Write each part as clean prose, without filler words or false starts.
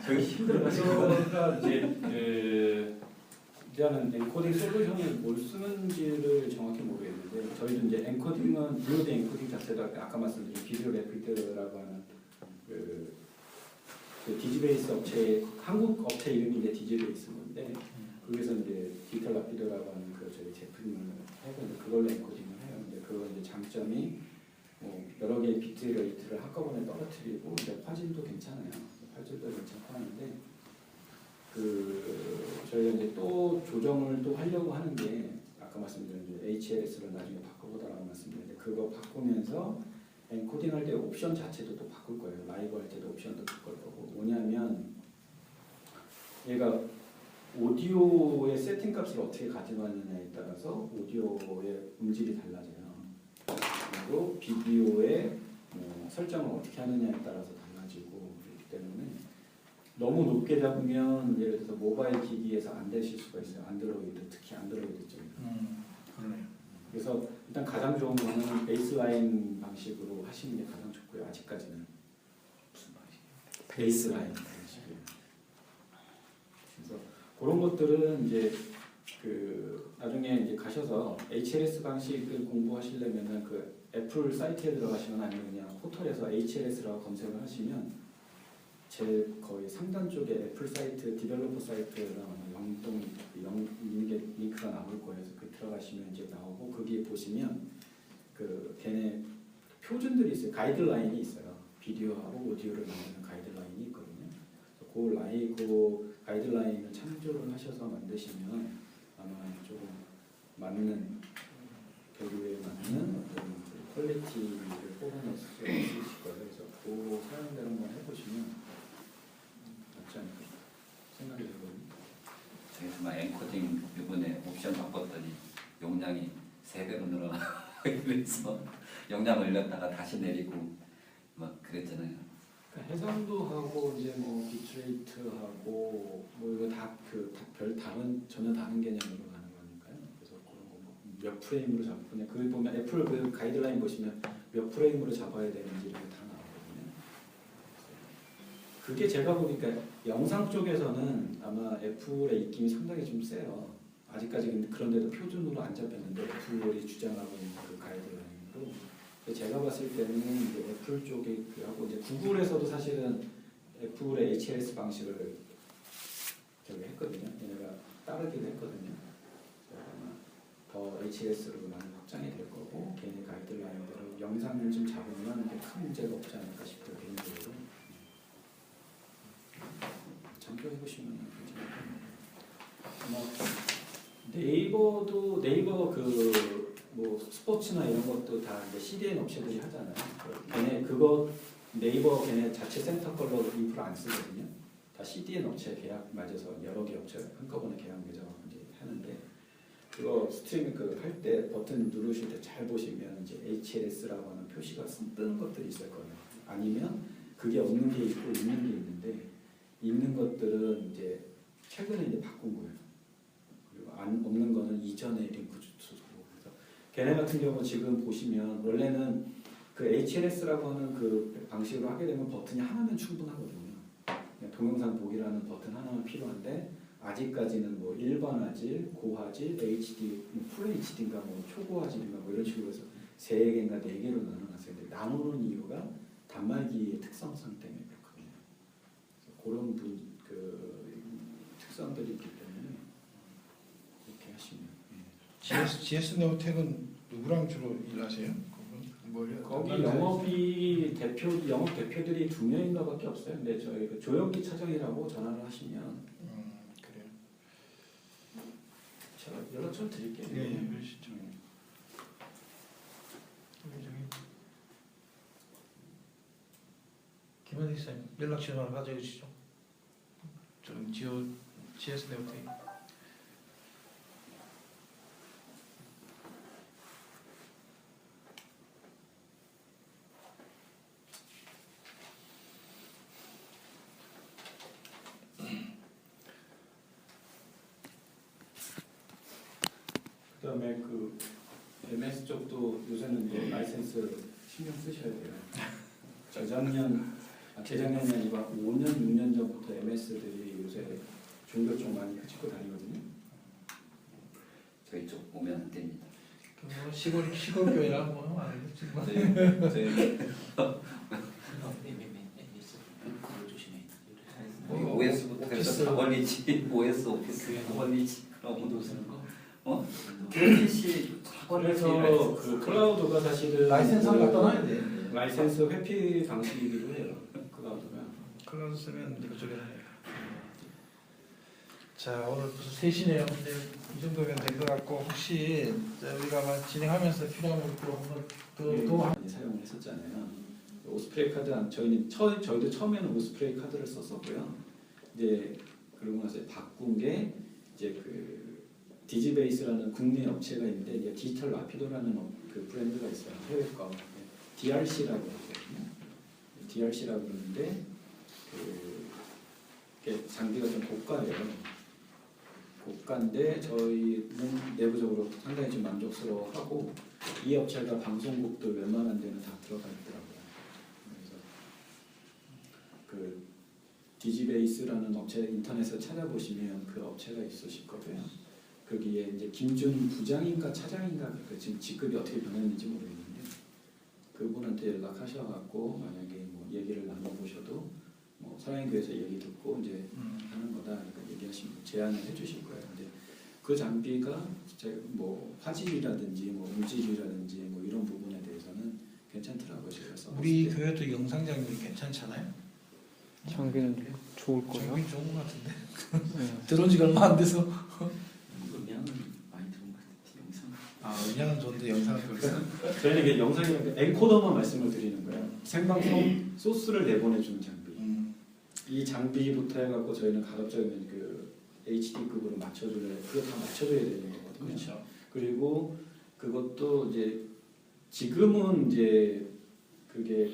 저기 힘들어가지고. 그러니까 이제 일단은 엔코딩 솔루션을 뭘 쓰는지를 정확히 모르겠는데 저희도 이제 엔코딩은 블루드 엔코딩 자체가 아까 말씀드린 비디오 레피드라고 하는 그 디지베이스 업체 한국 업체 이름이 이제 디지베이스 건데 거기서 이제 디지털 라피드라고 하는 그 저희 제품을 해서 이제 그걸로 엔코딩을 해요. 근데 그거 이제 장점이 뭐 여러 개의 비트 레이트를 한꺼번에 떨어뜨리고 이제 화질도 괜찮아요. 화질도 괜찮고 하는데 저희가 이제 또 조정을 또 하려고 하는 게 아까 말씀드린 HLS를 나중에 바꿔보다라고 말씀드렸는데 그거 바꾸면서 엔코딩 할 때 옵션 자체도 또 바꿀 거예요. 라이브 할 때도 옵션도 바꿀 거고 뭐냐면 얘가 오디오의 세팅 값을 어떻게 가져가느냐에 따라서 오디오의 음질이 달라져요. 그리고 비디오의 설정을 어떻게 하느냐에 따라서 달라지고 그렇기 때문에 너무 높게 잡으면 예를 들어서 모바일 기기에서 안 되실 수가 있어요. 안드로이드 특히 안드로이드 쪽에. 그러네요. 그래서 일단 가장 좋은 거는 베이스라인 방식으로 하시는 게 가장 좋고요. 아직까지는 무슨 말이에요? 베이스라인 방식이에요. 그래서 그런 것들은 이제 나중에 이제 가셔서 HLS 방식을 공부하시려면은 그 애플 사이트에 들어가시거나 아니면 그냥 포털에서 HLS라고 검색을 하시면 제 거의 상단 쪽에 애플 사이트 디벨로퍼 사이트랑 영동 이게 링크가 나올 거예요. 그래서 그 들어가시면 이제 나오고 거기에 보시면 그 걔네 표준들이 있어요. 가이드라인이 있어요. 비디오하고 오디오를 만드는 가이드라인이 있거든요. 그 가이드라인을 참조를 하셔서 만드시면 아마 조금 맞는 교류에 맞는 어떤 그 퀄리티를 뽑아낼 수 있을 거예요. 그래서 그 사용대로 한번 해보시면 맞지 않을까 생각이 들거든요. 저희 정말 엔코딩 이번에 옵션 바꿨더니 용량이 3배로 늘어나고 그래서 용량 올렸다가 다시 내리고 막 그랬잖아요. 그러니까 해상도 하고 이제 뭐 비트레이트 하고 뭐 이거 다별 다른 전혀 다른 개념으로 가는 거니까요. 그래서 그런 거 몇 프레임으로 잡고 그냥 그 보면 애플 그 가이드라인 보시면 몇 프레임으로 잡아야 되는지 이런 게 다 나오거든요. 그게 제가 보니까 영상 쪽에서는 아마 애플의 입김이 상당히 좀 세요. 아직까지 근데 그런데도 표준으로 안 잡혔는데 애플이 주장하고 있는 그 가이드라인으로 제가 봤을 때는 이제 애플 쪽에 하고 이제 구글에서도 사실은 애플의 HLS 방식을 저기 했거든요. 얘네가 따르기도 했거든요. 아마 더 HLS로 많이 확장이 될 거고 걔네 가이드라인대로 영상을 좀 잡으면 큰 문제가 없지 않을까 싶어요. 개인적으로 참고해 보시면 괜찮을 겁니다. 네이버 뭐 스포츠나 이런 것도 다 이제 CDN 업체들이 하잖아요. 걔네 그거 네이버 걔네 자체 센터 걸로 인프라 안 쓰거든요. 다 CDN 업체 계약 맞아서 여러 개 업체 한꺼번에 계약 맺어 이제 하는데 그거 스트리밍 할 때 버튼 누르실 때 잘 보시면 이제 HLS라고 하는 표시가 뜨는 것들이 있을 거예요. 아니면 그게 없는 게 있고 있는 게 있는데 있는 것들은 이제 최근에 이제 바꾼 거예요. 그리고 없는 거는 이전에 링크 주소로. 그래서 걔네 같은 경우 지금 보시면 원래는 그 HLS라고 하는 그 방식으로 하게 되면 버튼이 하나면 충분하거든요. 동영상 보기라는 버튼 하나만 필요한데 아직까지는 뭐 일반 화질, 고화질, HD, 풀 HD인가 뭐 초고화질인가 뭐 이런 식으로 해서 3개인가 4개로 나눠놨어요. 근데 나누는 이유가 단말기의 특성상 때문에 그렇거든요. 그래서 그런 특성들이 있기 때문에 이렇게 하시면. GS 네오텍은 누구랑 주로 일하세요? 거기 영업 대표들이 2명인가밖에 없어요. 근데 저희 그 조영기 차장이라고 전화를 하시면 그래요. 제가 연락 좀 드릴게요. 예, 그러시죠. 김현희 쌤 연락처 좀 가지고 계시죠? 저는 GS 네오텍. 그다음에 그 MS 쪽도 요새는 이제 라이센스 신경 쓰셔야 돼요. 재작년이 아니고 5년, 6년 MS들이 요새 종교 쪽 많이 펼치고 다니거든요. 저희 쪽 오면 안 됩니다. 뭐 시골 교회라 뭐 알겠지 뭐. 저희 뭐, OS부터 오피스. 해서 다 걸리지. OS 오피스 다 걸리지. 그럼 윈도우 쓰는 거? PC 다 걸리지. 그래서 그 클라우드가 사실은 라이센스를 그 갖다 놔야 돼. 라이센스 회피 방식이기도 해요. 클라우드가. 클라우드 쓰면 그쪽에 하니까. 자 오늘 벌써 3시네요. 근데 이 정도면 된 것 같고 혹시 우리가 막 진행하면서 필요한 것도 한번 더 많이 사용을 했었잖아요. 오스프레이 카드 저희도 처음에는 오스프레이 카드를 썼었고요. 이제 그러고 나서 바꾼 게 이제 그 디지베이스라는 국내 업체가 있는데 이제 디지털 라피도라는 그 브랜드가 있어요. 해외 거 DRC라고 하거든요. DRC라고 그러는데 그 장비가 좀 고가예요. 고가인데 저희는 내부적으로 상당히 좀 만족스러워하고 이 업체가 방송국들 웬만한 데는 다 들어가 있더라고요. 그래서 그 디지베이스라는 업체 인터넷에 찾아보시면 그 업체가 있으실 거고요. 거기에 이제 김준 부장인가 차장인가 지금 직급이 어떻게 변했는지 모르겠는데 그분한테 연락하셔갖고 만약에 뭐 얘기를 나눠보셔도 뭐 사랑교회에서 얘기 듣고 이제 하는 거다 그러니까 얘기하시면 제안을 해주실 거예요. 근데 그 장비가 진짜 뭐 화질이라든지 뭐 음질이라든지 뭐 이런 부분에 대해서는 괜찮더라고요. 제가 써봤을 우리 때. 교회도 영상 장비 괜찮잖아요. 장비는 좋을 거예요. 장비 좋은 것 같은데. 네. 들어온 지가 얼마 안 돼서. 음향은 많이 들은 것 같아. 영상. 음향은 좋은데 영상은 별로. 저희는 이게 영상이라는 엔코더만 말씀을 드리는 거예요. 생방송 소스를 내보내주는 장비. 이 장비부터 해갖고 저희는 가급적이면 그 HD급으로 맞춰줘야 그거 다 맞춰줘야 되는 거거든요. 그렇죠. 그리고 그것도 이제 지금은 이제 그게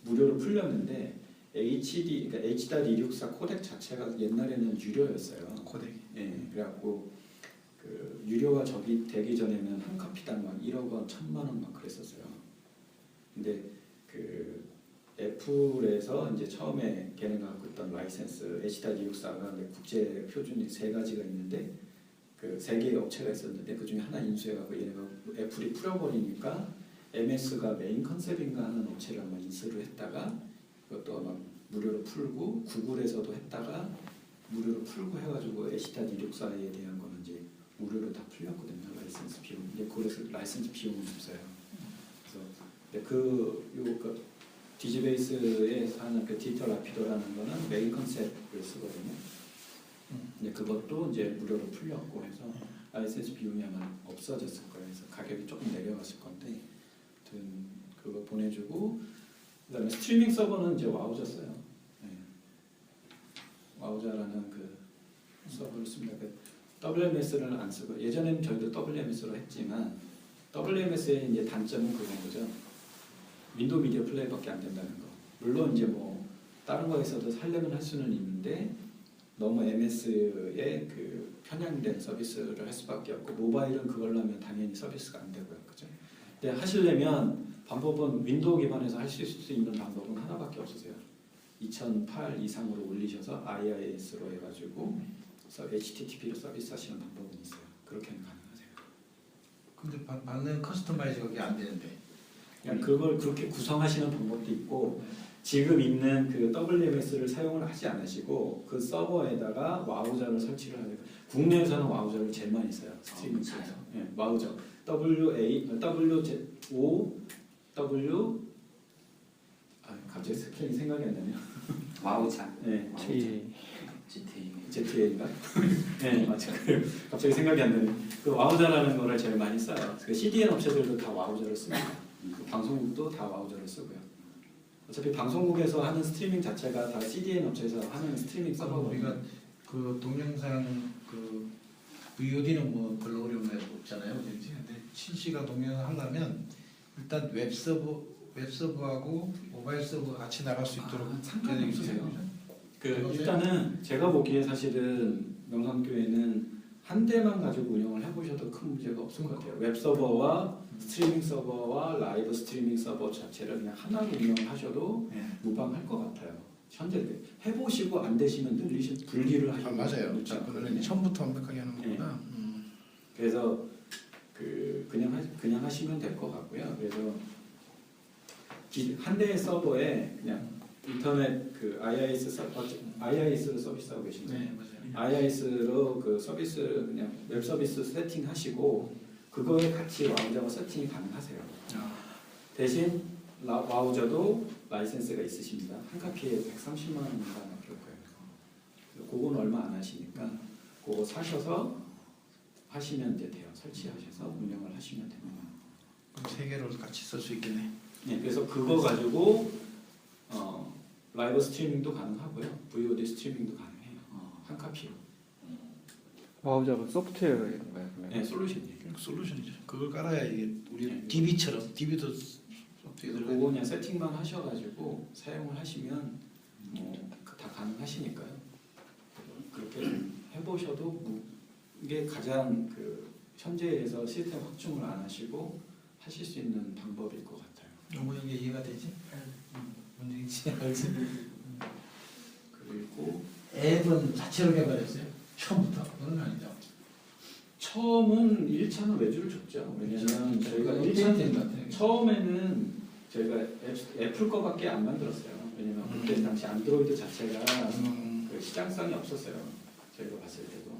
무료로 풀렸는데 그러니까 H.264 코덱 자체가 옛날에는 유료였어요. 코덱. 예, 그래갖고 그 유료가 저기 되기 전에는 한 카피당 막 1억 원, 1,000만 원 막 그랬었어요. 근데 그 애플에서 이제 처음에 걔네가 갖고 있던 라이센스 H.264가 국제 표준이 3가지가 있는데 그 3개의 업체가 있었는데 그 중에 하나 인수해갖고 얘네가 애플이 풀어버리니까 MS가 메인 컨셉인가 하는 업체를 아마 인수를 했다가 그것도 아마 무료로 풀고 구글에서도 했다가 무료로 풀고 해가지고 H.264에 대한 거는 이제 무료로 다 풀렸거든요. 라이센스 비용. 이제 그래서 라이센스 비용은 없어요. 그래서 그 디지베이스에 하는 그 디지털 라피도라는 거는 메인 컨셉을 쓰거든요. 근데 그것도 이제 무료로 풀렸고 해서 라이센스 비용이 아마 없어졌을 거예요. 그래서 가격이 조금 내려갔을 건데, 아무튼 그거 보내주고 그다음에 스트리밍 서버는 이제 와우자 써요. 네. 와우자라는 그 서버를 씁니다. 그 WMS를 안 쓰고 예전에는 저희도 WMS로 했지만 WMS의 이제 단점은 그건 거죠. 윈도우 미디어 플레이밖에 안 된다는 거. 물론 이제 뭐 다른 거에서도 살려면 할 수는 있는데 너무 MS의 그 편향된 서비스를 할 수밖에 없고 모바일은 그걸로 하면 당연히 서비스가 안 되고요, 그죠? 근데 하시려면 방법은 윈도우 기반에서 하실 수 있는 방법은 하나밖에 없으세요. 2008 이상으로 올리셔서 IIS로 해가지고 HTTP로 서비스 하시는 방법은 있어요. 그렇게는 가능하세요. 근데 받는 커스터마이즈가 그게 안 되는데. 그냥 그걸 그렇게 구성하시는 방법도 있고 지금 있는 그 WMS를 사용을 하지 않으시고 그 서버에다가 와우자를 설치를 하는 국내에서는 와우자를 제일 많이 써요. 스트리밍에서. 예, 와우자. 갑자기 스펠링 생각이 안 나네요. 와우자. 네. GTA. ZA인가? 네, 맞아요. 갑자기 생각이 안 나네요. 그 와우자라는 거를 제일 많이 써요. 그 CDN 업체들도 다 와우자를 씁니다. 그 방송국도 다 와우자를 쓰고요. 어차피 방송국에서 하는 스트리밍 자체가 다 CDN 업체에서 하는 스트리밍 서버거든요. 우리가 그 동영상 그 VOD는 뭐 별로 어려운 거 없잖아요. 근데 실시간 동영상 하려면 일단 웹서버하고 모바일 서버 같이 나갈 수 있도록 상관이 없으세요. 그 그러세요? 일단은 제가 보기에 사실은 명상교회는 한 대만 가지고 운영을 해보셔도 큰 문제가 없을 것 같아요. 웹 서버와 스트리밍 서버와 라이브 스트리밍 서버 자체를 그냥 하나로 운영을 하셔도 네. 무방할 것 같아요. 현재 해보시고 안 되시면 분리를 아 하시면 맞아요. 자, 그거는 처음부터 완벽하게 하는 네. 거구나. 그래서 그냥 하시면 될 것 같고요. 그래서 한 대의 서버에 그냥 인터넷 그 IIS로 서비스하고 계신가요? 네, 맞아요. IIS로 그 서비스 그냥 웹 서비스 세팅하시고 그거에 같이 와우저가 세팅이 가능하세요. 대신 와우저도 라이센스가 있으십니다. 한 카피에 130만 원인가 그럴 거예요. 그건 얼마 안 하시니까 그거 사셔서 하시면 이제 돼요. 설치하셔서 운영을 하시면 됩니다. 그럼 세 개로 같이 쓸 수 있겠네. 네, 그래서 그거 가지고 라이브 스트리밍도 가능하고요. VOD 스트리밍도 가능해요. 한 카피로. 와우저가 소프트웨어인가요? 그러면? 네, 솔루션이에요. 솔루션이죠. 그걸 깔아야 이게 우리 네. DB처럼 DB도 그래서 그거 그냥 세팅만 하셔가지고 사용을 하시면 다 가능하시니까요. 그렇게 좀 해보셔도 이게 가장 그 현재에서 시스템 확충을 안 하시고 하실 수 있는 방법일 것 같아요. 너무 이게 이해가 되지? 문제지 알지? 그리고 앱은 자체로 개발했어요? 처음부터? 그건 아니죠. 처음은 1차는 외주를 줬죠. 왜냐면 저희가 1차 처음에는 저희가 애플 거밖에 안 만들었어요. 왜냐면 그때 당시 안드로이드 자체가 그 시장성이 없었어요. 저희가 봤을 때도.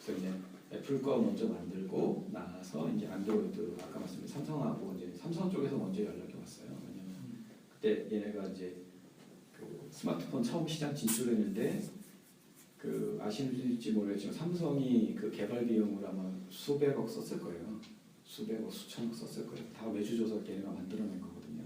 그래서 이제 애플 거 먼저 만들고 나서 이제 안드로이드 아까 말씀드린 삼성하고 이제 삼성 쪽에서 먼저 연락이 왔어요. 왜냐면 그때 얘네가 이제 그 스마트폰 처음 시장 진출했는데 그 아시는지 모르겠지만 삼성이 그 개발 비용을 아마 수백억 썼을 거예요. 수백억, 수천억 썼을 거예요. 다 외주줘서 걔네가 만들어낸 거거든요.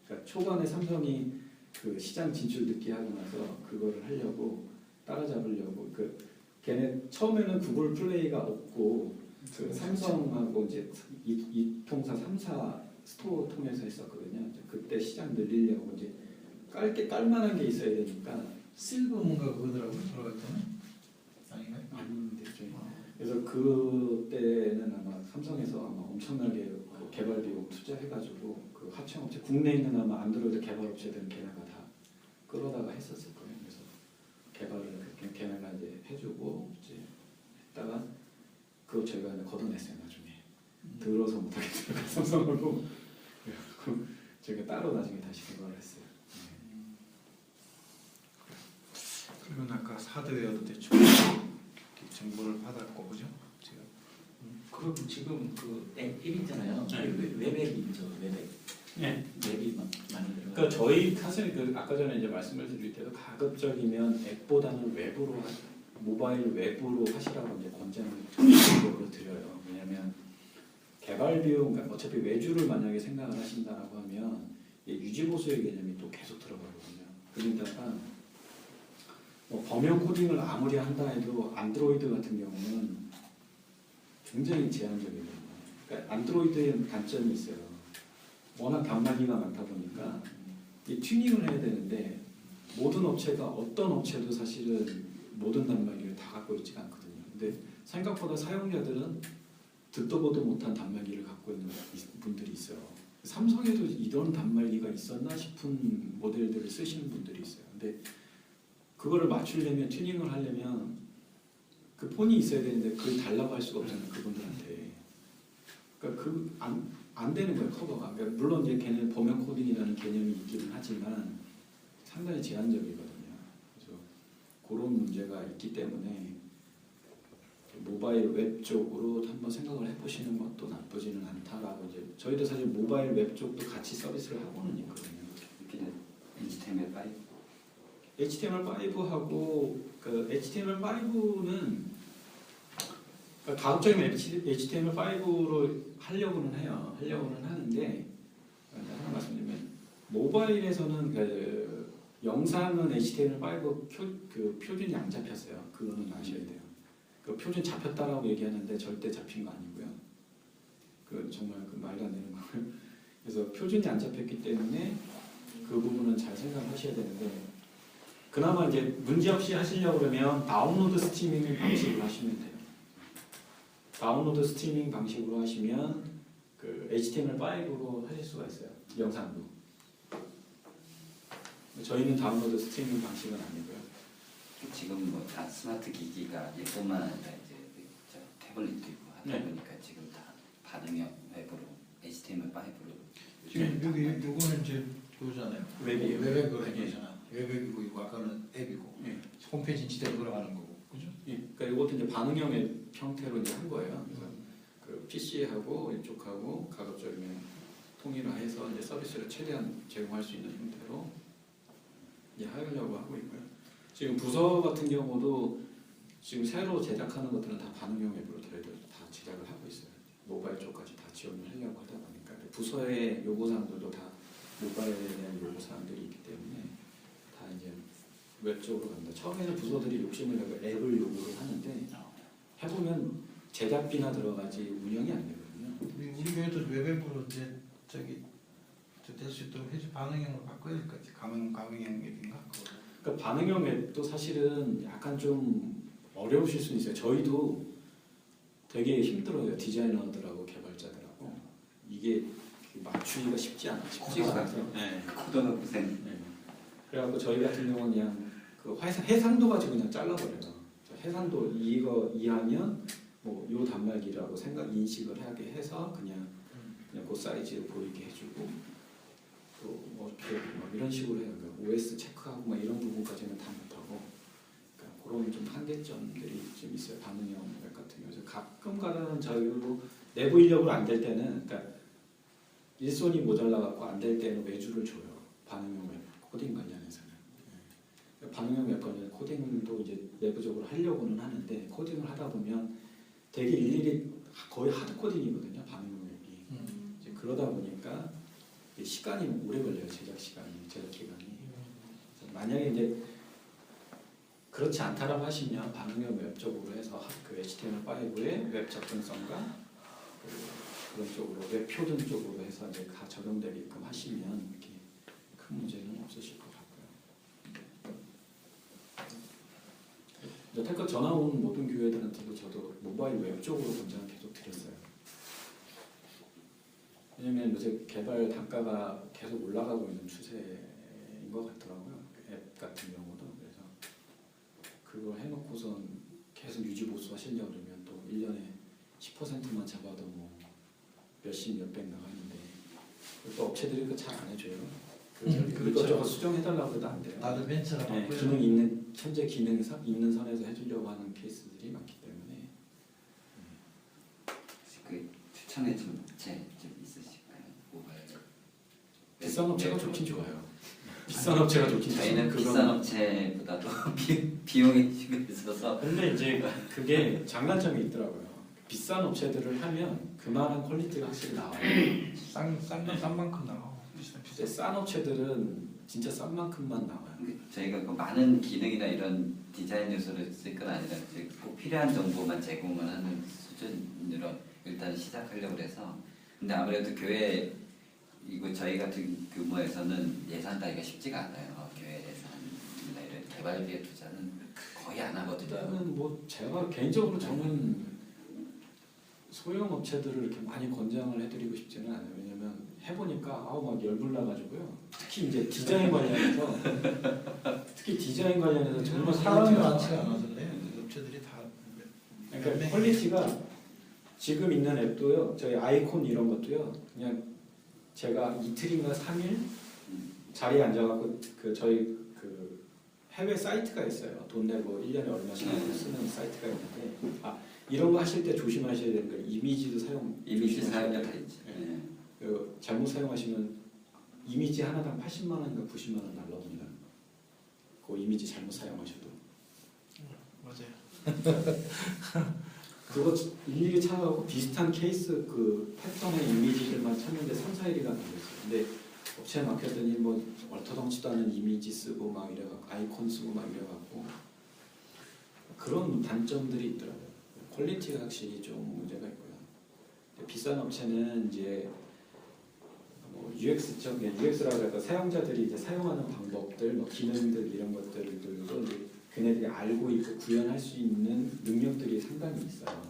그러니까 초반에 삼성이 그 시장 진출 늦게 하고 나서 그거를 하려고 따라잡으려고 그 걔네 처음에는 구글 플레이가 없고 그 삼성하고 이제 이통사 3사 스토어 통해서 했었거든요. 그때 시장 늘리려고 이제 깔만한 게 있어야 되니까 실버 뭔가 그거더라고요. 돌아갈 때는 아닌가요? 아닌데 그래서 그때는 아마 삼성에서 아마 엄청나게 그 개발 비용 투자해가지고 그 하청업체 국내에 있는 아마 안드로이드 개발업체들은 걔네가 다 끌어다가 했었을 거예요. 그래서 개발을 그렇게 걔네가 이제 해주고 이제 했다가 그거 저희가 이제 걷어냈어요 나중에 들어서 못하겠어요 삼성으로 그래갖고 저희가 따로 나중에 다시 개발을 했어요. 그러면 아까 하드웨어도 대충 이렇게 정보를 받았고 그죠? 지금 그럼 지금 그 앱 있잖아요. 네. 웹앱이죠. 웹앱. 네. 웹이 많이 들어가. 그러니까 저희 사실 그 아까 전에 이제 말씀을 드릴 때도 가급적이면 앱보다는 웹으로 모바일 웹으로 하시라고 이제 권장을 적극적으로 드려요. 왜냐하면 개발 비용, 그러니까 어차피 외주를 만약에 생각을 하신다라고 하면 유지 보수의 개념이 또 계속 들어가거든요. 그러니까 뭐 범용 코딩을 아무리 한다 해도 안드로이드 같은 경우는 굉장히 제한적이거든요. 그러니까 안드로이드의 단점이 있어요. 워낙 단말기가 많다 보니까 이 튜닝을 해야 되는데 모든 업체가 어떤 업체도 사실은 모든 단말기를 다 갖고 있지가 않거든요. 근데 생각보다 사용자들은 듣도 보도 못한 단말기를 갖고 있는 분들이 있어요. 삼성에도 이런 단말기가 있었나 싶은 모델들을 쓰시는 분들이 있어요. 근데 그거를 맞추려면 튜닝을 하려면 그 폰이 있어야 되는데 그걸 달라고 할 수가 없잖아요. 그분들한테. 그러니까 안 되는 거예요. 커버가. 그러니까 물론 이제 걔는 범용 코딩이라는 개념이 있기는 하지만 상당히 제한적이거든요. 그래서 그런 문제가 있기 때문에 모바일 웹 쪽으로 한번 생각을 해보시는 것도 나쁘지는 않다라고 이제 저희도 사실 모바일 웹 쪽도 같이 서비스를 하고는 있거든요. 이렇게 HTML5 HTML5하고 그 HTML5는 그러니까 가급적이면 HTML5로 하려고는 해요. 하려고는 하는데 하나 말씀드리면 모바일에서는 그 영상은 HTML5 그 표준이 안 잡혔어요. 그거는 아셔야 돼요. 그 표준 잡혔다라고 얘기하는데 절대 잡힌 거 아니고요. 그 정말 그 말도 안 되는 거고요. 그래서 표준이 안 잡혔기 때문에 그 부분은 잘 생각하셔야 되는데 그나마 이제 문제 없이 하시려고 그러면 다운로드 스트리밍 방식으로 하시면 돼요. 다운로드 스트리밍 방식으로 하시면 그 HTML5로 하실 수가 있어요. 영상도. 저희는 다운로드 스트리밍 방식은 아니고요. 지금 뭐 다 스마트 기기가 얘뿐만 아니라 이제 저 태블릿도 있고 하다 네. 보니까 지금 다 반응형 웹으로 HTML5로 지금 여기 요거는 이제 그거잖아요. 웹이에요. 웹으로 예. 거잖아. 웹이고 이거 아까는 앱이고 예. 홈페이지 진짜로 돌아가는 거고, 그죠? 예. 그러니까 이것도 이제 반응형 앱 형태로 이제 한 거예요. 그래서 그 PC하고 이쪽하고 가급적이면 통일화해서 이제 서비스를 최대한 제공할 수 있는 형태로 이제 하려고 하고 있고요. 지금 부서 같은 경우도 지금 새로 제작하는 것들은 다 반응형 앱으로 저희들 다 제작을 하고 있어요. 모바일 쪽까지 다 지원을 하려고 하다 보니까 부서의 요구사항들도 다 모바일에 대한 요구사항들이 있기 때문에 다 이제 웹 쪽으로 갑니다. 처음에는 부서들이 욕심을 내고 앱을 요구를 하는데 해보면 제작비나 들어가지 운영이 안 되거든요. 우리 교회도 웹앱으로 이제 될 수 있도록 해서 반응형으로 바꿔야 될 것 같아. 가명형 앱인가? 그거. 그러니까 반응형 앱도 사실은 약간 좀 어려우실 수는 있어요. 저희도 되게 힘들어요. 디자이너들하고 개발자들하고 이게 맞추기가 쉽지가 않아서. 네. 코드가 고생. 네. 그래갖고 저희 같은 경우는 그냥 그 해상도 가지고 그냥 잘라버려요. 해상도 이거 이하면 뭐 요 단말기라고 인식을 하게 해서 그냥 그 사이즈로 보이게 해주고 또뭐 이런 식으로 해요. 그러니까 OS 체크하고 뭐 이런 부분까지는 다 못하고 그러니까 그런 좀 한계점들이 좀 있어요. 반응형 웹 같은 경우에서 가끔 가다는 자유로 내부 인력으로 안 될 때는 그러니까 일손이 모자라갖고 안 될 때는 외주를 줘요. 반응형 웹 코딩 관련해서는. 반응형 웹 관련 코딩도 이제 내부적으로 하려고는 하는데 코딩을 하다 보면 되게 일일이 거의 하드 코딩이거든요. 반응형 웹이. 이제 그러다 보니까 시간이 오래 걸려요. 제작 기간이. 만약에 이제 그렇지 않다라고 하시면 반응형 웹 쪽으로 해서 그 HTML5의 웹 접근성과 그런 쪽으로 웹 표준 쪽으로 해서 이제 다 적용되게끔 하시면 이렇게 큰 문제는 없으실 것 같고요. 여태껏 전화 온 모든 교회들한테도 저도 모바일 웹 쪽으로 권장을 계속 드렸어요. 왜냐면 요새 개발 단가가 계속 올라가고 있는 추세인 것 같더라고요. 앱 같은 경우도. 그래서 그걸 해놓고선 계속 유지 보수 하시려고 그러면 또 1년에 10%만 잡아도 뭐 몇십 몇백 나가는데 또 업체들이 그 잘 안 해줘요. 그렇죠. 이것저것 수정해달라고 해도 안 돼요. 나도 벤처라 네, 바꿔야 기능 있는 현재 기능 있는 선에서 해주려고 하는 케이스들이 많기 때문에 그 추천해 준 업체 좀 있으실까요? 모바일. 비싼 업체가 좋긴 좋아요. 비싼 업체가 좋긴 저희는 좋아요. 비싼 업체보다도 비용이 지금 있어서 근데 이제 그게 장단점이 있더라고요. 비싼 업체들을 하면 그만한 퀄리티가 확실히 나와요. 싼 만큼 나와. 근데 싼 업체들은 진짜 싼 만큼만 나와요. 저희가 그 많은 기능이나 이런 디자인 요소를 쓸 건 아니라 꼭 필요한 정보만 제공을 하는 수준으로 일단 시작하려고 해서 근데 아무래도 교회 이거 저희 같은 규모에서는 예산 따기가 쉽지가 않아요. 교회 예산이나 이런 개발비의 투자는 거의 안 하거든요. 일단은 뭐 제가 개인적으로 저는 소형 업체들을 이렇게 많이 권장을 해드리고 싶지는 않아요. 왜냐면 해보니까 막 열불 나가지고요. 특히 이제 디자인 관련해서 정말 사람이 퀄리티가 많지가 나와요. 않아서 그래. 업체들이 다. 그러니까 퀄리티가 지금 있는 앱도요. 저희 아이콘 이런 것도요. 그냥 제가 이틀인가 3일 자리에 앉아갖고 그 저희 그 해외 사이트가 있어요. 돈 내고 1년에 얼마씩 쓰는 사이트가 있는데 이런 거 하실 때 조심하셔야 되는 게 이미지도 이미지 조심하셔야 사용자 다 돼요. 있죠. 네. 잘못 사용하시면 이미지 하나당 80만 원인가 90만 원 날라옵니다. 그 이미지 잘못 사용하셔도. 맞아요. 그거 일일이 찾아가고 비슷한 케이스 그 패턴의 이미지들만 찾는데 3, 4일이나 걸렸어요. 근데 업체에 맡겼더니 뭐 얼토당치도 않은 이미지 쓰고 막 이래갖고 아이콘 쓰고 막 이래갖고 그런 단점들이 있더라고요. 퀄리티가 확실히 좀 문제가 있고요. 비싼 업체는 이제 뭐 UX라고 해서 사용자들이 이제 사용하는 방법들, 뭐 기능들 이런 것들도 이제 그네들이 알고 있고 구현할 수 있는 능력들이 상당히 있어요.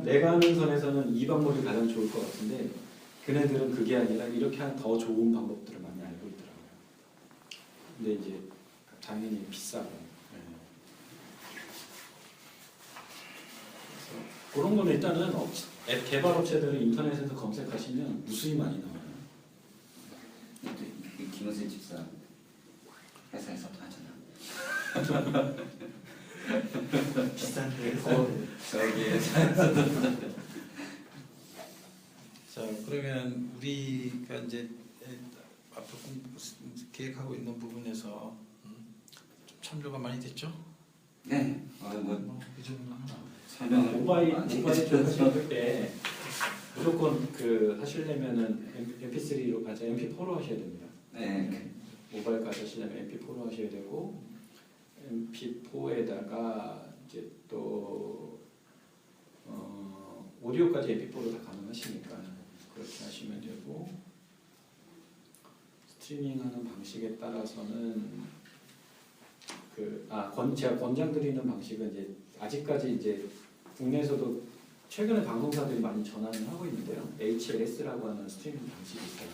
내가 하는 선에서는 이 방법이 가장 좋을 것 같은데 그네들은 그게 아니라 이렇게 하는 더 좋은 방법들을 많이 알고 있더라고요. 근데 이제 당연히 비싸고. 예. 그래서 그런 거는 일단은 앱 개발 업체들을 인터넷에서 검색하시면 무수히 많이 나와요. 이 김은슬 집사 회사에서도 하잖아. 비싼데. 저기 자 그러면 우리가 이제 앞으로 계획하고 있는 부분에서 좀 참조가 많이 됐죠? 네. 뭐 이 정도 하나. 설명을 모바일 많이 쪽 하실 때 무조건 그 하시려면은 MP3로 가자 MP4로 하셔야 됩니다. 네. 모바일까지 하시려면 MP4로 하셔야 되고 MP4에다가 이제 또 오디오까지 MP4로 다 가능하시니까 그렇게 하시면 되고 스트리밍하는 방식에 따라서는 제가 권장드리는 방식은 이제 아직까지 이제 국내에서도 최근에 방송사들이 많이 전환을 하고 있는데요. HLS라고 하는 스트리밍 방식이 있어요.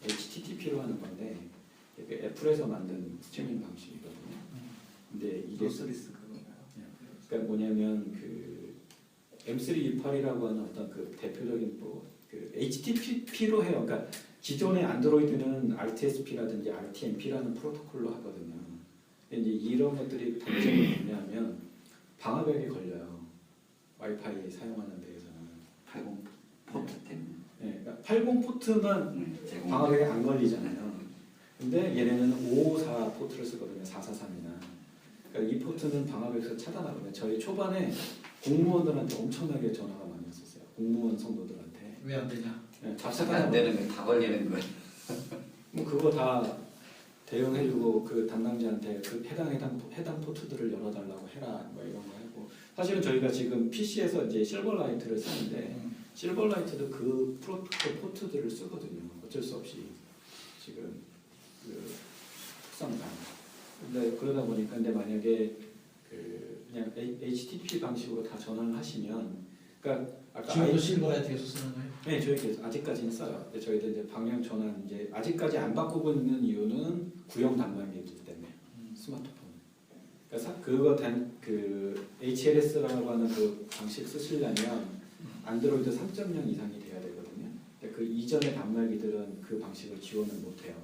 HTTP로 하는 건데 이게 애플에서 만든 스트리밍 방식이거든요. 근데 이게 서비스 그건가요? 그러니까 뭐냐면 그 M328이라고 하는 어떤 그 대표적인 그 HTTP로 해요. 그러니까 기존의 안드로이드는 RTSP라든지 RTMP라는 프로토콜로 하거든요. 근데 이제 이런 것들이 단점이 뭐냐면 방화벽에 걸려요. 와이파이 사용하는 데에서는 80 포트 때문에. 네, 그러니까 80 포트만 제공. 방화벽에 안 걸리잖아요. 근데 얘네는 554 포트를 쓰거든요. 443이나. 그러니까 이 포트는 방화벽에서 차단하거든요. 저희 초반에 공무원들한테 엄청나게 전화가 많이 왔었어요. 공무원 성도들한테. 왜 안 되냐? 네, 다 어차피 안 되는 거 다 걸리는 거예요. 뭐 그거 다 대응해주고 그 담당자한테 그 해당 포트들을 열어달라고 해라 뭐 이런 거 하고 사실은 저희가 지금 PC에서 이제 실버라이트를 쓰는데 실버라이트도 그 프로토콜 포트들을 쓰거든요. 어쩔 수 없이 지금 그 특성상. 근데 그러다 보니까 근데 만약에 그 그냥 HTTP 방식으로 다 전환을 하시면 그러니까 아까 지금도 실버라이트에서 쓰는 거예요? 네, 저희 아직까지는 써요. 근데 저희도 이제 방향 전환 이제 아직까지 안 바꾸고 있는 이유는 구형 단말기이기 때문에 스마트폰. 그러니까 그 HLS라고 하는 그 방식 쓰시려면 안드로이드 3.0 이상이 돼야 되거든요. 근데 그 이전의 단말기들은 그 방식을 지원을 못해요.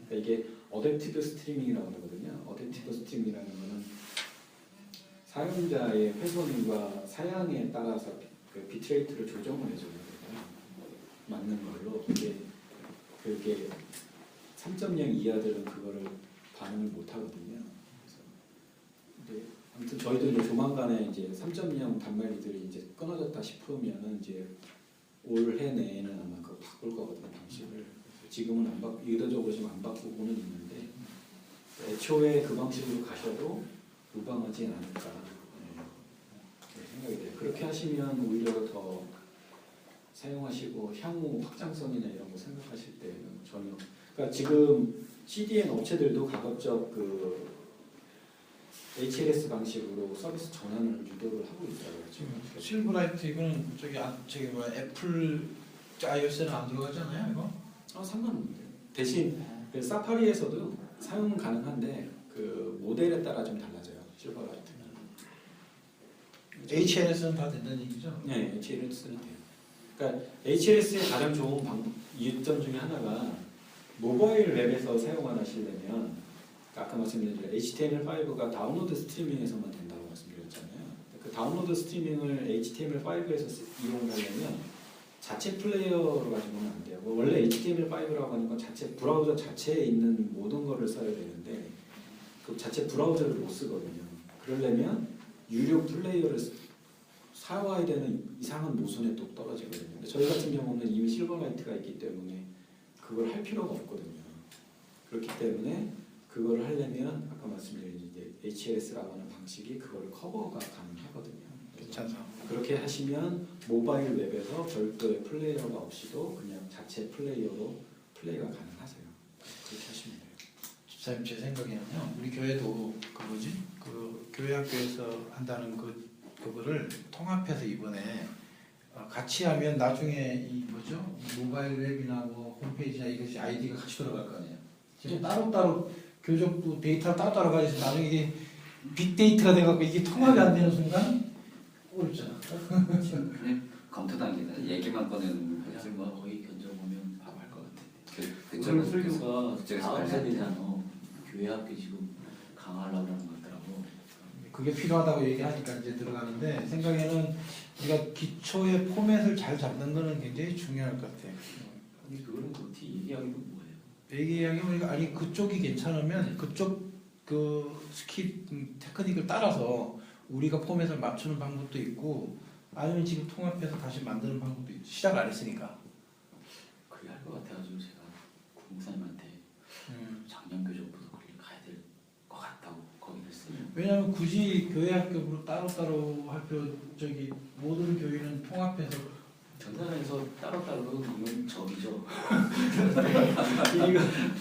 그러니까 이게 어댑티브 스트리밍이라고 하거든요. 어댑티브 스트리밍이라는 거는 사용자의 훼손과 사양에 따라서 그 비트레이트를 조정을 해줘요. 맞는 걸로 그게 3.0 이하들은 그거를 반응을 못 하거든요. 그래서 이제 아무튼 저희도 이제 조만간에 이제 3.0 단말기들이 이제 끊어졌다 싶으면은 이제 올해 내에는 아마 그거 바꿀 거거든요 방식을. 그래서 지금은 의도적으로 지금 안 바꾸고는 있는데 애초에 그 방식으로 가셔도 무방하지 않을까 생각이 돼요. 그렇게 하시면 오히려 더 사용하시고 향후 확장성이나 이런 거 생각하실 때는 전혀 그러니까 지금 CDN 업체들도 가급적 그 HLS 방식으로 서비스 전환을 유도를 하고 있어요. 지금 실버라이트 이거는 저기 뭐 애플 iOS에는 안 들어가잖아요, 이거? 상관없는데 대신 그 사파리에서도 사용은 가능한데 그 모델에 따라 좀 달라져요. 실버라이트는 HLS는 다 된다는 얘기죠? 네, HLS는 돼요. 그러니까 HLS의 가장 좋은 이점 중에 하나가 모바일 웹에서 사용을 하시려면 아까 말씀드린 HTML5가 다운로드 스트리밍에서만 된다고 말씀드렸잖아요. 그 다운로드 스트리밍을 HTML5에서 이용을 하려면 자체 플레이어로 가지고는 안 돼요. 원래 HTML5라고 하는 건 자체 브라우저 자체에 있는 모든 거를 써야 되는데 그 자체 브라우저를 못 쓰거든요. 그러려면 유료 플레이어를 사와야 되는 이상한 모순에 또 떨어지거든요. 근데 저희 같은 경우는 이미 실버라이트가 있기 때문에 그걸 할 필요가 없거든요. 그렇기 때문에 그걸 하려면 아까 말씀드린 이제 HLS라고 하는 방식이 그거를 커버가 가능하거든요. 괜찮다. 그렇게 하시면 모바일 웹에서 별도의 플레이어가 없이도 그냥 자체 플레이어로 플레이가 가능하세요. 그렇게 하시면 돼요. 집사님 제 생각에는요, 우리 교회도 그 교회 학교에서 한다는 그거를 통합해서 이번에 같이 하면 나중에 이 모바일 웹이나 뭐 홈페이지나 이것이 아이디가 같이 들어갈 거 아니에요. 지금 따로따로 교적부 데이터를 따로 가지고 나중에 이게 빅데이터가 돼갖고 이게 통합이 안 되는 순간 어렵잖아. 그냥 검토 단계다. 얘기만 꺼내는 거지 그냥 뭐. 뭐 거의 견적보면 바로 할 것 같아. 그쪽은 설교가 그쪽에서 다음 빨리 세대잖아. 교회 학교 지금 강화하려고 하는 것 같더라고. 그게 필요하다고 얘기하니까 이제 들어가는데 생각에는 우리가 기초의 포맷을 잘 잡는 거는 굉장히 중요할 것 같아요. 근데 그거는 어떻게 얘기하기도 뭐예요? 얘기하면 우리가 아니 그쪽이 괜찮으면 그쪽 그 스킬 테크닉을 따라서 우리가 포맷을 맞추는 방법도 있고 아니면 지금 통합해서 다시 만드는 방법도 있고 시작을 안 했으니까. 그게 할 것 같아가지고 제가 국무사님한테 작년 교정부도 거기 가야 될 것 같다고 거기를 쓰면 왜냐하면 굳이 교회 학급으로 따로따로 할 필요 저기 모든 교회는 통합해서 전산에서 따로따로 그러면 적이죠.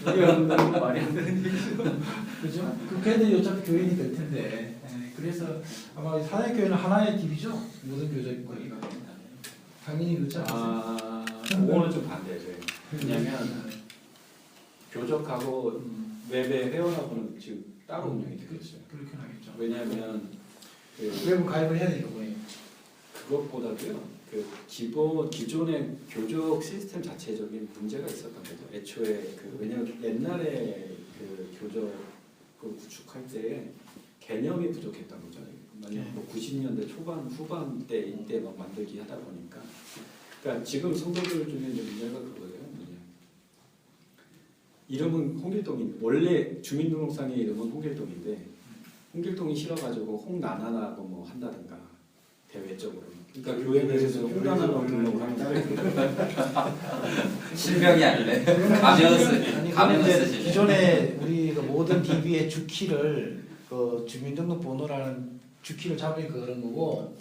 우리가 말이 안 되는 얘기죠. 그죠? 그 걔들이 어차피 교인이 될 텐데. 예, 그래서 아마 사내교회는 하나의 깁이죠. 모든 교적거리가 당연히 그렇지 않겠어요? 아, 그거는 좀 반대죠. 왜냐면 교적하고 웹의 회원하고는 지금 따로 운영이 되고 있어요. 그렇게 하겠죠. 왜냐면 그 웹을 가입을 해야 되니까 보니. 그것보다도요. 그 기존의 교적 시스템 자체적인 문제가 있었던 거죠. 애초에 그 왜냐면 옛날에 그 교적 그 구축할 때 개념이 부족했던 거죠. 만약 뭐 90년대 초반 후반 때 이때 막 만들기 하다 보니까 그러니까 지금 성도들 중에 이제 문제가 그거예요. 뭐냐. 이름은 홍길동인 원래 주민등록상의 이름은 홍길동인데 홍길동이 싫어가지고 홍나나라고 뭐 한다든가 대외적으로. 그러니까 교회 내에서 홍나나라고 등록을 하는 실명이 아니네. 가면을 아니 가면을 근데 쓰시네. 기존에 우리 그 모든 DB의 주키를 그 주민등록번호라는 주키를 잡으니까 그런 거고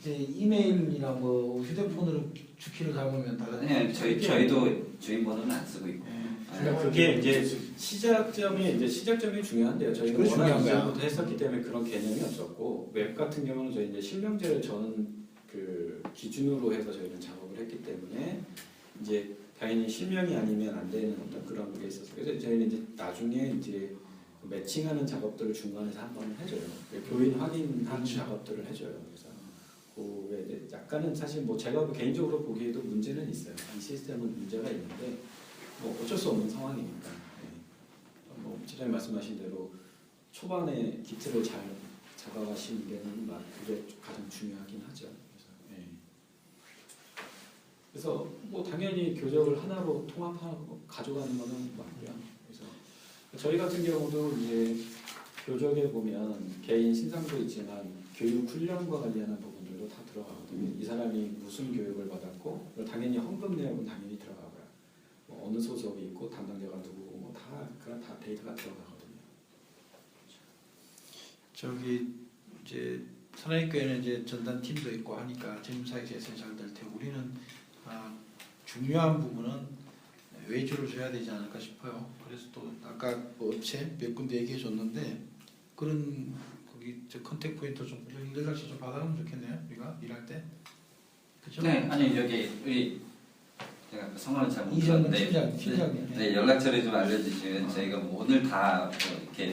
이제 이메일이나 뭐 휴대폰으로 주키를 잡으면 달라요. 네, 저희도 주인번호는 안 쓰고 있고. 그러니까 그게 이제 시작점이 중요한데요. 저희는 그게 워낙 중요한 거야. 이전부터 했었기 때문에 그런 개념이 없었고 웹 같은 경우는 저희 이제 실명제를 저는 그 기준으로 해서 저희는 작업을 했기 때문에 이제 당연히 실명이 아니면 안 되는 어떤 그런 게 있었어요. 그래서 저희는 이제 나중에 이제 매칭하는 작업들을 중간에서 한 번은 해줘요. 교인 확인하는 그렇죠. 작업들을 해줘요. 그래서 그에 이제 약간은 사실 뭐 제가 개인적으로 보기에도 문제는 있어요. 이 시스템은 문제가 있는데 뭐 어쩔 수 없는 상황이니까. 네. 뭐 지장님 말씀하신 대로 초반에 기틀을 잘 잡아가시는 게는 막 그게 가장 중요하긴 하죠. 그래서 뭐 당연히 교적을 하나로 통합하고 가져가는 거는 맞고요. 그래서 저희 같은 경우도 이제 교적에 보면 개인 신상도 있지만 교육 훈련과 관련한 부분들도 다 들어가거든요. 이 사람이 무슨 교육을 받았고 당연히 헌금 내역은 당연히 들어가고요. 뭐 어느 소속이 있고 담당자가 누구고 뭐 다 그런 다 데이터가 들어가거든요. 저기 이제 선화교회는 이제 전담 팀도 있고 하니까 재무사에서 잘 될 테고 우리는 중요한 부분은 외주를 줘야 되지 않을까 싶어요. 그래서 또 아까 뭐 업체 몇 군데 얘기해 줬는데 그런 거기 저 컨택 포인트 좀 연락처 좀 받아가면 좋겠네요. 우리가 일할 때. 그렇죠? 네, 아니 여기 우리 제가 성함을 잘못 이정근 들었는데 팀장님. 네, 연락처를 좀 알려주시면 저희가 뭐 오늘 다 이렇게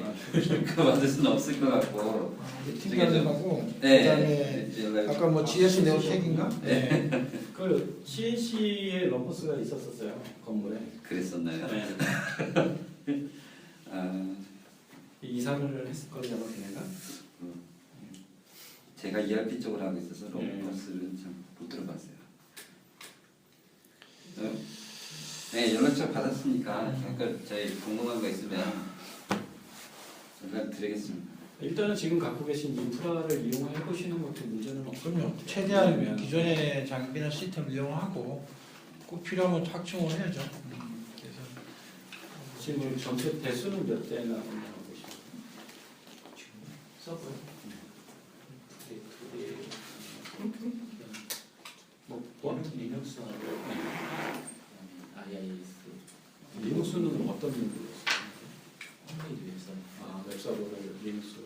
그 받을 수는 없을 것 같고 팀장님하고 네, 그다음에 연락 아까 뭐 GS 네오텍인가? 네. 그 CNC에 럼퍼스가 있었어요 건물에. 그랬었나요? 네. 아, 이사를 했었거든요, 걔네가. 제가 ERP 쪽으로 하고 있어서 네. 로봇버스를 참 못 들어봤어요. 네, 연락처 받았으니까 그러니까 저희 궁금한 거 있으면 연락 드리겠습니다. 일단은 지금 갖고 계신 인프라를 이용해 보시는 것도 문제는 없고요. 그럼요. 최대한 기존의 장비나 시스템을 이용하고 꼭 필요하면 확충을 해야죠. 그래서 지금 전체 대수는 몇 대나 운영하고 계시나요? 서버 뭐 리눅스하고 IIS 리눅스는 어떤 리눅스? 홈페이지에서 웹서버를 리눅스로.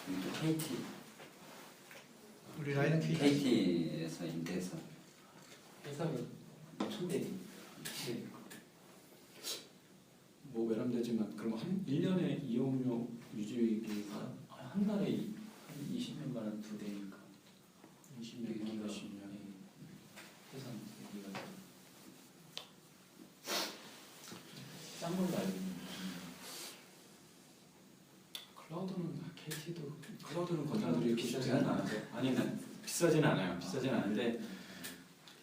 또 KT, 우리 라인은 KT에서 임대해서 회사가 1000대 뭐 외람되지만 그럼 한 1년에 이용료 유지비가 한 달에 한 20몇만 원 두 대니까 20년, 20년. 회사 얘기가 싼 걸로 알고 있는데 클라우드는 KT도 클라우드는 건설들이 비싸진 않아요. 아니 비싸진 않아요. 비싸진 않은데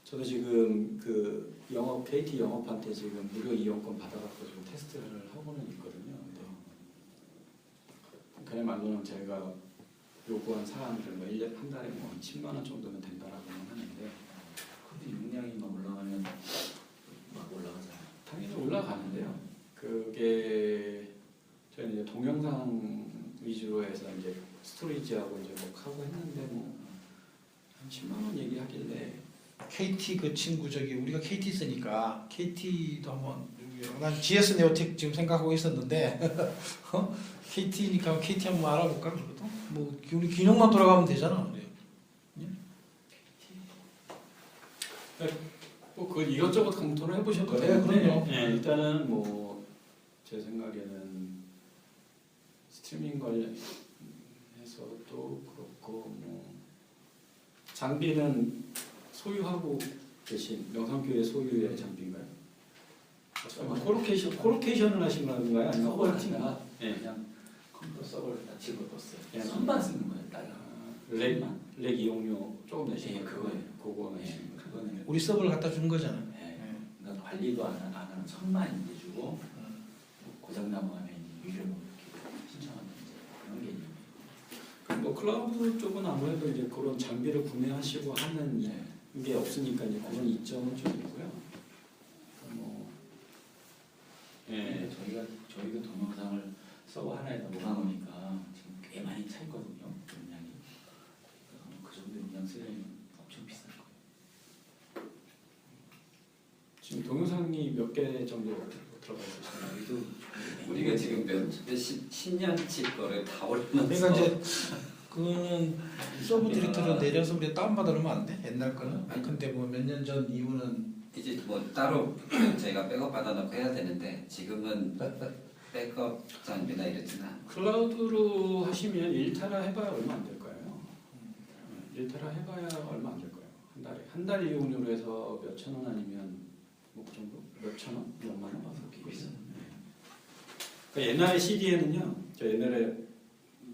저도 지금 그 영업 KT 영업한테 지금 무료 이용권 받아갖고 좀 테스트를 하고는 있거든요. 근데 그야말로는 제가 요구한 사항들 뭐 1년 한 달에 뭐 10만 원 정도면 된다라고는 하는데 근데 용량이 막 올라가면 막 올라가잖아요. 당연히 올라가는데요. 그게 저희는 이제 동영상 위주로 해서 이제 스토리지하고 이제 뭐 하고 했는데 뭐 한 10만 원 얘기하길래 KT 그 친구 저기 우리가 KT 쓰니까 KT도 한번 난 GS 네오텍 지금 생각하고 있었는데 KT니까 KT 한번 알아볼까 그래도 뭐 우리 균형만 돌아가면 되잖아. 우리. 뭐 그걸 이것저것 검토를 해보셔도 네, 되는데 그럼요. 네, 일단은 뭐 제 생각에는 스트리밍 관련해서도 그렇고 뭐 장비는 소유하고 계신 명성교회 소유의 장비인가요? 코로케이션을 하신 건가요? 아니면 서버가 네. 그냥 컴퓨터 서버를 다 집어넣었어요. 예. 선만 쓰는 거예요. 딸. 렉 이용료 조금 내시는 예, 그거예요. 그거 네, 내시는 거. 그거는 우리 서버를 갖다 준 거잖아. 네. 그러니까 관리도 안 하는 천만 이제 주고 고장 나면 유료 뭐 이렇게 신청하는 이제 그런 게 있는 거예요. 뭐 클라우드 쪽은 아무래도 이제 그런 장비를 구매하시고 하는 네. 게 없으니까 이제 그런 이점은 좀 있고요. 뭐 네. 저희가 동영상을 서버 하나에다 모아놓으니까 지금 꽤 많이 차 있거든요. 용량이. 그 정도 용량 쓰려면 엄청 비쌀 거예요. 지금 동영상이 몇 개 정도 들어가 있으시나요? 여기도 우리가 지금 몇십 10년치 거를 다 올려놨어. 그러니까 이제 그거는 서브 디렉터로 내려서 우리 다운 받아놓으면 안 돼? 옛날 거는. 아니 근데 뭐 몇 년 전 이후는 이제 뭐 따로 저희가 백업 받아놓고 해야 되는데 지금은 백업 장비나 이러지는 않고 클라우드로 하시면 1테라 해봐야 얼마 안 될 거예요. 1테라 해봐야 얼마 안 될 거예요. 한 달 이용료로 해서 몇천 원 아니면 뭐 그 정도? 몇천 원? 몇만 원? 그렇게 있어요. 그러니까 옛날에 CDN은요. 저 옛날에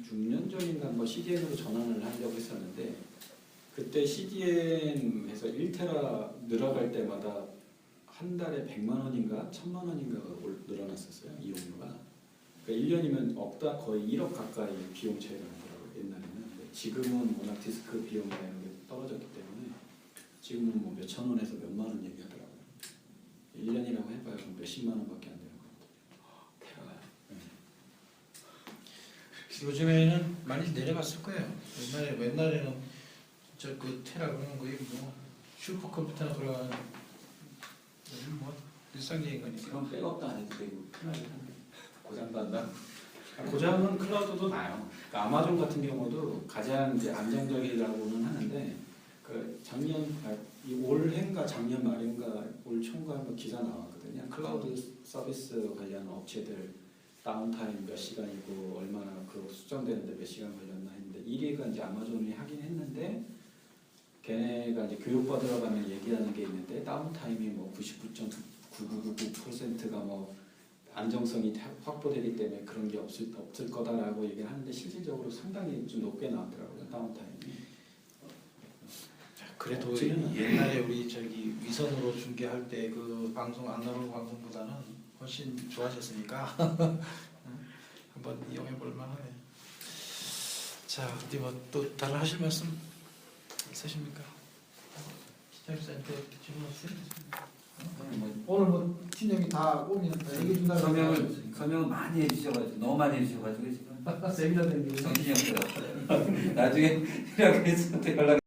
6년 전인가 뭐 CDN으로 전환을 하려고 했었는데 그때 CDN에서 1테라 늘어갈 때마다 한 달에 100만 원인가 1000만 원인가가 늘어났었어요. 이용료가. 그러니까 1년이면 없다 거의 1억 가까이 비용 차이가 나더라고요. 옛날에는. 근데 지금은 워낙 디스크 비용이나 이런 게 떨어졌기 때문에 지금은 뭐 몇천 원에서 몇만 원 얘기하더라고요. 1년이라고 해봐요. 그럼 몇십만 원밖에 안 되는 거예요. 테라가요. 요즘에는 많이 내려갔을 거예요. 옛날에는 진짜 그 테라 그러는 거에 뭐 슈퍼컴퓨터나 돌아가는 뭐 일상적인 거니까. 그럼 백업도 안 해도 되고 편하게 하는데 고장도 안 나고. 고장은 클라우드도 나요. 그러니까 아마존 같은 경우도 가장 이제 안정적이라고는 하는데 그 올해인가 작년 말인가 올 초인가 뭐 기사 나왔거든요. 클라우드 서비스 관련 업체들 다운타임 몇 시간이고 얼마나 그 수정되는데 몇 시간 걸렸나 했는데 1위가 이제 아마존이 하긴 했는데 걔네가 이제 교육받으러 가면 얘기하는 게 있는데 다운타임이 뭐 99.9999%가 뭐 안정성이 확보되기 때문에 그런 게 없을 거다라고 얘기를 하는데 실질적으로 상당히 좀 높게 나왔더라고요. 다운타임이. 그래도 옛날에 우리 저기 위성으로 중계할 때 그 방송 아날로그 방송보다는 훨씬 좋아졌으니까 한번 이용해 볼 만하네. 자, 어디 뭐 또 다른 하실 말씀 있으십니까? 시장님한테 질문 드리겠습니다. 오늘 뭐 팀장이 다 오면 얘기 준다고 설명을 많이 해주셔가지고 너무 많이 해주셔가지고 지금 세미나 된 게. 정신이 없어요. 나중에 이렇게 해서 연락.